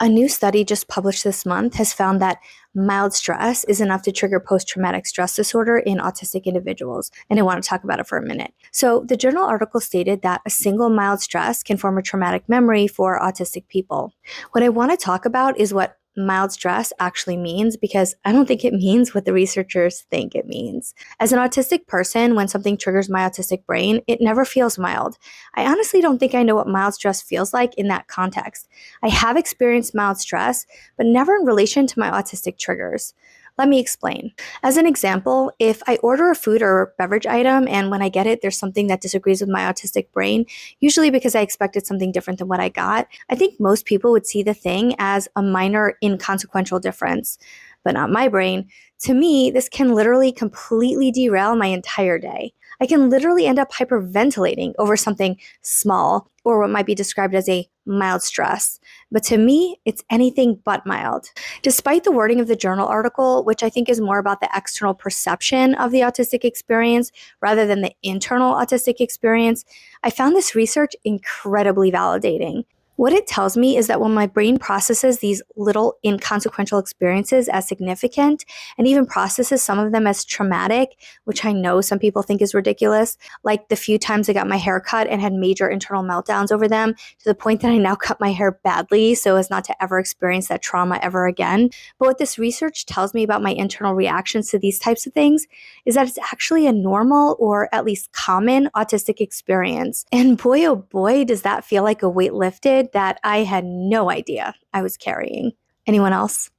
A new study just published this month has found that mild stress is enough to trigger post-traumatic stress disorder in autistic individuals, and I want to talk about it for a minute. So, the journal article stated that a single mild stress can form a traumatic memory for autistic people. What I want to talk about is what mild stress actually means because I don't think it means what the researchers think it means. As an autistic person, when something triggers my autistic brain, it never feels mild. I honestly don't think I know what mild stress feels like in that context. I have experienced mild stress, but never in relation to my autistic triggers. Let me explain. As an example, if I order a food or beverage item and when I get it, there's something that disagrees with my autistic brain, usually because I expected something different than what I got, I think most people would see the thing as a minor inconsequential difference, but not my brain. To me, this can literally completely derail my entire day. I can literally end up hyperventilating over something small or what might be described as a mild stress. But to me, it's anything but mild. Despite the wording of the journal article, which I think is more about the external perception of the autistic experience rather than the internal autistic experience, I found this research incredibly validating. What it tells me is that when my brain processes these little inconsequential experiences as significant and even processes some of them as traumatic, which I know some people think is ridiculous, like the few times I got my hair cut and had major internal meltdowns over them to the point that I now cut my hair badly so as not to ever experience that trauma ever again. But what this research tells me about my internal reactions to these types of things is that it's actually a normal or at least common autistic experience. And boy, oh boy, does that feel like a weight lifted that I had no idea I was carrying. Anyone else?